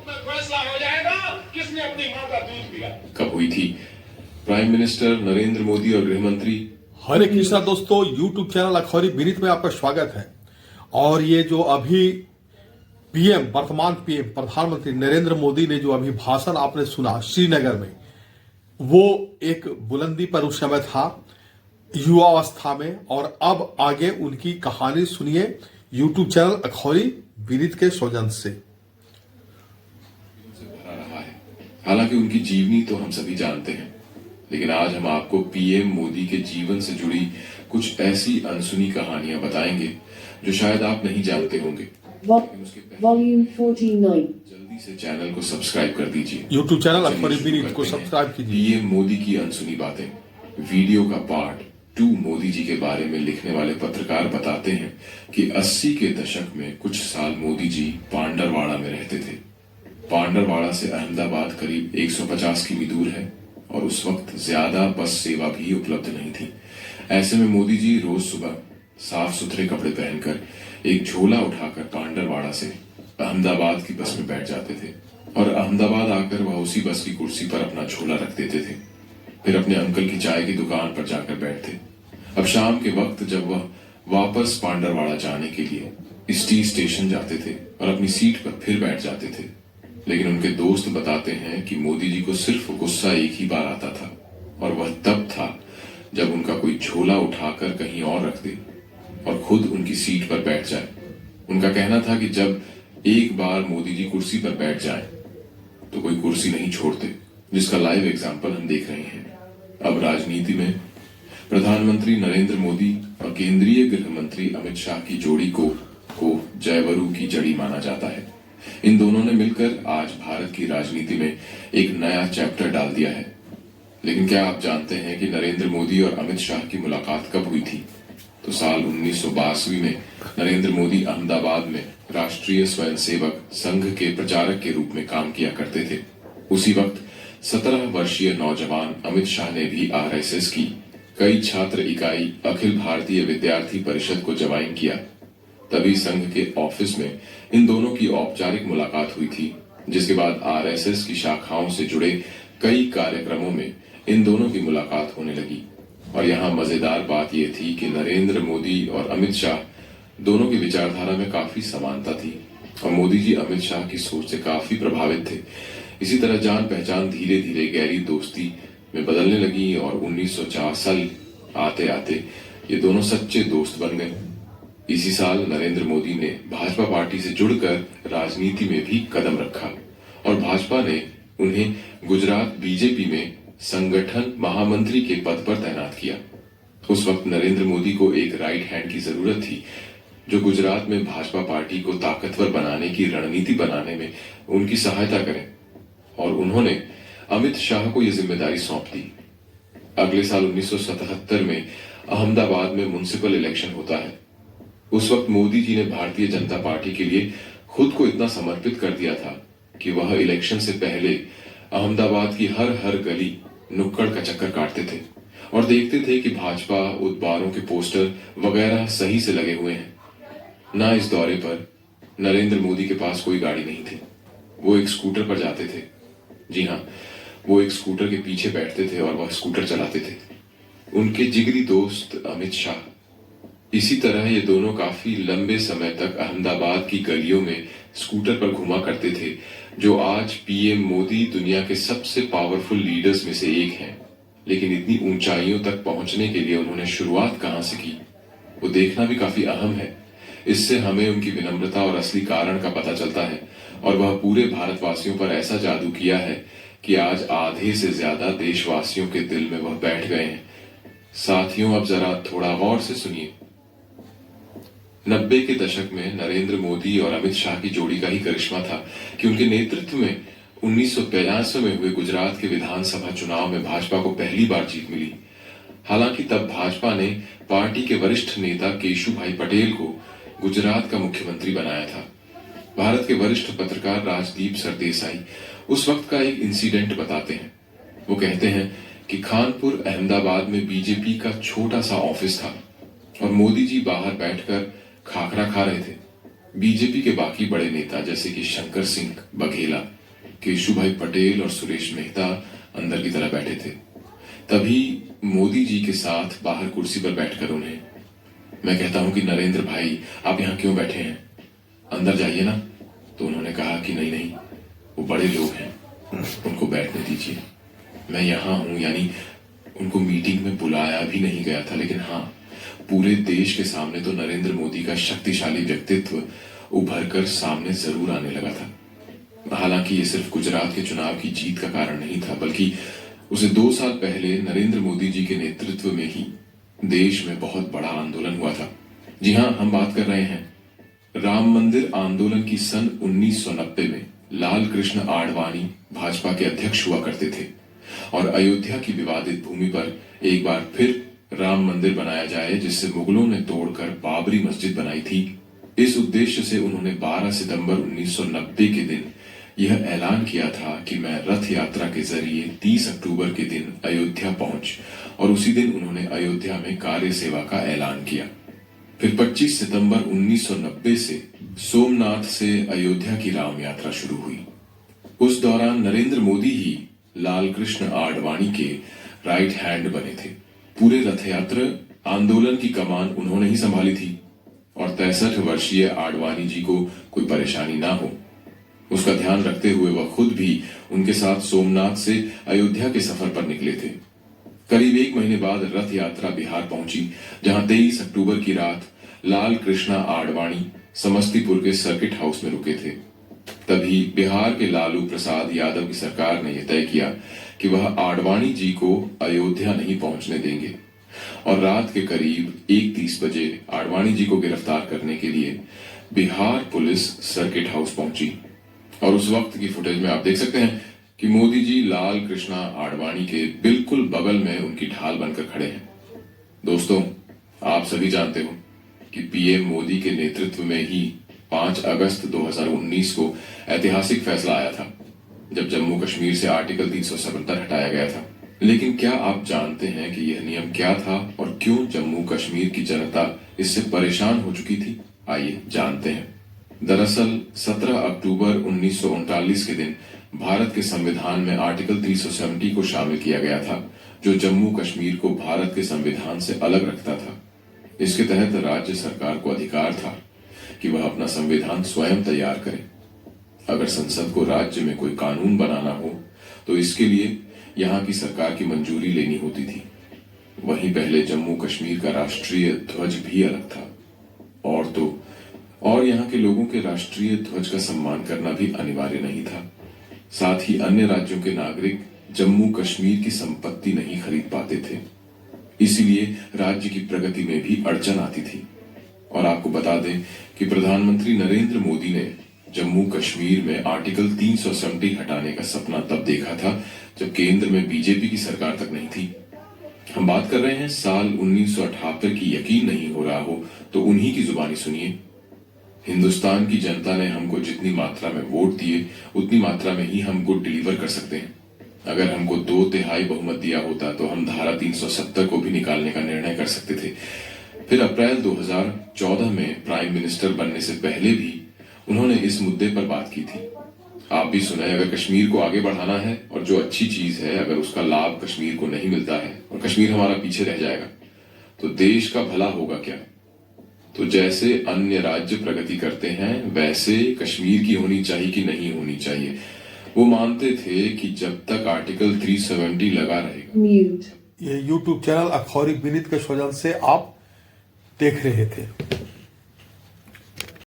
फैसला हो जाएगा किसने अपनी मां का दूध पिया। कब हुई थी प्राइम मिनिस्टर नरेंद्र मोदी और गृह मंत्री। हरे कृष्णा दोस्तों, यूट्यूब चैनल अखबारी विनीत में आपका स्वागत है। और ये जो अभी पीएम, वर्तमान पीएम प्रधानमंत्री नरेंद्र मोदी ने जो अभी भाषण आपने सुना श्रीनगर में, वो एक बुलंदी पर उस समय था, युवावस्था में, और अब आगे उनकी कहानी सुनिए यूट्यूब चैनल अखबारी विनीत के सौजन्य से। भरा रहा है। हालांकि उनकी जीवनी तो हम सभी जानते हैं, लेकिन आज हम आपको पीएम मोदी के जीवन से जुड़ी कुछ ऐसी अनसुनी कहानियां बताएंगे जो शायद आप नहीं जानते होंगे। Volume 49। जल्दी से चैनल को सब्सक्राइब कर दीजिए। यूट्यूब चैनल अखबारी विनीत को सब्सक्राइब कीजिए। पीएम मोदी की अनसुनी बातें वीडियो का पार्ट 2 मोदी जी के बारे में लिखने वाले पत्रकार बताते हैं कि 80 के दशक में कुछ साल मोदी जी पांडरवाड़ा में रहते थे। पांडरवाड़ा से अहमदाबाद करीब 150 किमी दूर है और उस वक्त ज्यादा बस सेवा भी उपलब्ध नहीं थी। ऐसे में मोदी जी रोज सुबह साफ सुथरे कपड़े पहनकर एक झोला उठाकर पांडरवाड़ा से अहमदाबाद की बस में बैठ जाते थे और अहमदाबाद आकर वह उसी बस की कुर्सी पर अपना झोला रख देते थे। फिर अपने अंकल की चाय की दुकान पर जाकर बैठते। अब शाम के वक्त जब वह वापस पांडरवाड़ा जाने के लिए इस्टी स्टेशन जाते थे और अपनी सीट पर फिर बैठ जाते थे, लेकिन उनके दोस्त बताते हैं कि मोदी जी को सिर्फ गुस्सा एक ही बार आता था और वह तब था जब उनका कोई झोला उठाकर कहीं और रख दे और खुद उनकी सीट पर बैठ जाए। उनका कहना था कि जब एक बार मोदी जी कुर्सी पर बैठ जाए तो कोई कुर्सी नहीं छोड़ते, जिसका लाइव एग्जाम्पल हम देख रहे हैं। अब राजनीति में प्रधानमंत्री नरेंद्र मोदी और केंद्रीय गृह मंत्री अमित शाह की जोड़ी को जयवरू की जड़ी माना जाता है। इन दोनों ने मिलकर आज भारत की राजनीति में एक नया चैप्टर डाल दिया है। लेकिन क्या आप जानते हैं कि नरेंद्र मोदी और अमित शाह की मुलाकात कब हुई थी? तो साल 1982 में नरेंद्र मोदी अहमदाबाद में राष्ट्रीय स्वयंसेवक संघ के प्रचारक के रूप में काम किया करते थे। उसी वक्त 17 वर्षीय नौजवान अमित शाह ने भी आरएसएस की कई छात्र इकाई अखिल भारतीय विद्यार्थी परिषद को ज्वाइन किया। तभी संघ के ऑफिस में इन दोनों की औपचारिक मुलाकात हुई थी, जिसके बाद आरएसएस की शाखाओं से जुड़े कई कार्यक्रमों में इन दोनों की मुलाकात होने लगी। और यहाँ मजेदार बात यह थी कि नरेंद्र मोदी और अमित शाह दोनों की विचारधारा में काफी समानता थी और मोदी जी अमित शाह की सोच से काफी प्रभावित थे। इसी तरह जान पहचान धीरे धीरे गहरी दोस्ती में बदलने लगी और 1904 आते आते ये दोनों सच्चे दोस्त बन गए। इसी साल नरेंद्र मोदी ने भाजपा पार्टी से जुड़कर राजनीति में भी कदम रखा और भाजपा ने उन्हें गुजरात बीजेपी में संगठन महामंत्री के पद पर तैनात किया। उस वक्त नरेंद्र मोदी को एक राइट हैंड की जरूरत थी जो गुजरात में भाजपा पार्टी को ताकतवर बनाने की रणनीति बनाने में उनकी सहायता करे, और उन्होंने अमित शाह को यह जिम्मेदारी सौंप दी। अगले साल 1977 में अहमदाबाद में म्युनिसिपल इलेक्शन होता है। उस वक्त मोदी जी ने भारतीय जनता पार्टी के लिए खुद को इतना समर्पित कर दिया था कि वह इलेक्शन से पहले अहमदाबाद की हर गली नुक्कड़ का चक्कर काटते थे और देखते थे कि भाजपा उम्मीदवारों के पोस्टर वगैरह सही से लगे हुए हैं। ना इस दौरे पर नरेंद्र मोदी के पास कोई गाड़ी नहीं थी। वो एक स्कूटर पर जाते थे। जी हाँ, वो एक स्कूटर के पीछे बैठते थे और वह स्कूटर चलाते थे। उनके जिगरी दोस्त अमित शाह। इसी तरह ये दोनों काफी लंबे समय तक अहमदाबाद की गलियों में स्कूटर पर घुमा करते थे, जो आज पीएम मोदी दुनिया के सबसे पावरफुल लीडर्स में से एक हैं। लेकिन इतनी ऊंचाइयों तक पहुंचने के लिए उन्होंने शुरुआत कहां से की, वो देखना भी काफी अहम है। इससे हमें उनकी विनम्रता और असली कारण का पता चलता है और वह पूरे भारतवासियों पर ऐसा जादू किया है कि आज आधे से ज्यादा देशवासियों के दिल में वह बैठ गए हैं। साथियों, अब जरा थोड़ा गौर से सुनिए। 90 के दशक में नरेंद्र मोदी और अमित शाह की जोड़ी का ही करिश्मा था कि उनके नेतृत्व में 1982 में हुए गुजरात के विधानसभा चुनाव में भाजपा को पहली बार जीत मिली। हालांकि तब भाजपा ने पार्टी के वरिष्ठ नेता केशुभाई पटेल को गुजरात का मुख्यमंत्री बनाया था। भारत के वरिष्ठ पत्रकार राजदीप सरदेसाई उस वक्त का एक इंसिडेंट बताते हैं। वो कहते हैं कि खानपुर अहमदाबाद में बीजेपी का छोटा सा ऑफिस था और मोदी जी बाहर बैठकर खाखरा खा रहे थे। बीजेपी के बाकी बड़े नेता जैसे कि शंकर सिंह बघेला, केशुभाई पटेल और सुरेश मेहता अंदर की तरफ बैठे थे। तभी मोदी जी के साथ बाहर कुर्सी पर बैठकर उन्हें मैं कहता हूं कि नरेंद्र भाई आप यहां क्यों बैठे हैं, अंदर जाइए ना। तो उन्होंने कहा कि नहीं नहीं, वो बड़े लोग हैं, उनको बैठने दीजिए, मैं यहां हूं। यानी उनको मीटिंग में बुलाया भी नहीं गया था, लेकिन हाँ, पूरे देश के सामने तो नरेंद्र मोदी का शक्तिशाली व्यक्तित्व उभर कर सामने जरूर आने लगा था। हालांकि ये सिर्फ गुजरात के चुनाव की जीत का कारण नहीं था, बल्कि उसे 2 साल पहले नरेंद्र मोदी जी के नेतृत्व में ही देश में बहुत बड़ा आंदोलन हुआ था। जी हां, हम बात कर रहे हैं राम मंदिर आंदोलन की। सन 1990 में लाल कृष्ण आडवाणी भाजपा के अध्यक्ष हुआ करते थे और अयोध्या की विवादित भूमि पर एक बार फिर राम मंदिर बनाया जाए, जिससे मुगलों ने तोड़कर बाबरी मस्जिद बनाई थी। इस उद्देश्य से उन्होंने 12 सितंबर 1990 के दिन यह ऐलान किया था कि मैं रथ यात्रा के जरिए 30 अक्टूबर के दिन अयोध्या पहुंच, और उसी दिन उन्होंने अयोध्या में कार्य सेवा का ऐलान किया। फिर 25 सितंबर 1990 से सोमनाथ से अयोध्या की राम यात्रा शुरू हुई। उस दौरान नरेंद्र मोदी ही लाल कृष्ण आडवाणी के राइट हैंड बने थे। पूरे रथ यात्रा आंदोलन की कमान उन्होंने ही संभाली थी और 63 वर्षीय आडवाणी जी को कोई परेशानी ना हो, उसका ध्यान रखते हुए वह खुद भी उनके साथ सोमनाथ से अयोध्या के सफर पर निकले थे। करीब 1 महीने बाद रथ यात्रा बिहार पहुंची, जहां 23 अक्टूबर की रात लाल कृष्णा आडवाणी समस्तीपुर के सर्किट हाउस में रुके थे। तभी बिहार के लालू प्रसाद यादव की सरकार ने यह तय किया कि वह आडवाणी जी को अयोध्या नहीं पहुंचने देंगे और रात के करीब 1:30 बजे आडवाणी जी को गिरफ्तार करने के लिए बिहार पुलिस सर्किट हाउस पहुंची। और उस वक्त की फुटेज में आप देख सकते हैं कि मोदी जी लाल कृष्णा आडवाणी के बिल्कुल बगल में उनकी ढाल बनकर खड़े हैं। दोस्तों, आप सभी जानते हो कि पीएम मोदी के नेतृत्व में ही 5 अगस्त 2019 को ऐतिहासिक फैसला आया था, जब जम्मू कश्मीर से आर्टिकल 377 हटाया गया था। लेकिन क्या आप जानते हैं कि यह नियम क्या था और क्यों जम्मू कश्मीर की जनता इससे परेशान हो चुकी थी? आइए जानते हैं। दरअसल 17 अक्टूबर 1939 के दिन भारत के संविधान में आर्टिकल 370 को शामिल किया गया था, जो जम्मू कश्मीर को भारत के संविधान से अलग रखता था। इसके तहत राज्य सरकार को अधिकार था कि वह अपना संविधान स्वयं तैयार करे। अगर संसद को राज्य में कोई कानून बनाना हो तो इसके लिए यहाँ की सरकार की मंजूरी लेनी होती थी। वहीं पहले जम्मू कश्मीर का राष्ट्रीय ध्वज भी अलग था, और यहाँ के लोगों के राष्ट्रीय ध्वज का सम्मान करना भी अनिवार्य नहीं था। साथ ही अन्य राज्यों के नागरिक जम्मू कश्मीर की संपत्ति नहीं खरीद पाते थे, इसीलिए राज्य की प्रगति में भी अड़चन आती थी। और आपको बता दें कि प्रधानमंत्री नरेंद्र मोदी ने जम्मू कश्मीर में आर्टिकल 370 हटाने का सपना तब देखा था जब केंद्र में बीजेपी की सरकार तक नहीं थी। हम बात कर रहे हैं साल 1978 की। यकीन नहीं हो रहा हो तो उन्हीं की जुबानी सुनिए। हिंदुस्तान की जनता ने हमको जितनी मात्रा में वोट दिए उतनी मात्रा में ही हम गुड डिलीवर कर सकते हैं। अगर हमको 2/3 बहुमत दिया होता तो हम धारा 370 को भी निकालने का निर्णय कर सकते थे। फिर अप्रैल 2014 में प्राइम मिनिस्टर बनने से पहले भी उन्होंने इस मुद्दे पर बात की थी। आप भी सुने, अगर कश्मीर को आगे बढ़ाना है और जो अच्छी चीज है अगर उसका लाभ कश्मीर को नहीं मिलता है और कश्मीर हमारा पीछे रह जाएगा तो देश का भला होगा क्या? तो जैसे अन्य राज्य प्रगति करते हैं वैसे कश्मीर की होनी चाहिए कि नहीं होनी चाहिए। वो मानते थे कि जब तक आर्टिकल 370 लगा रहेगा। Mute. ये YouTube चैनल अखौरी विनीत के सौजन से आप देख रहे थे।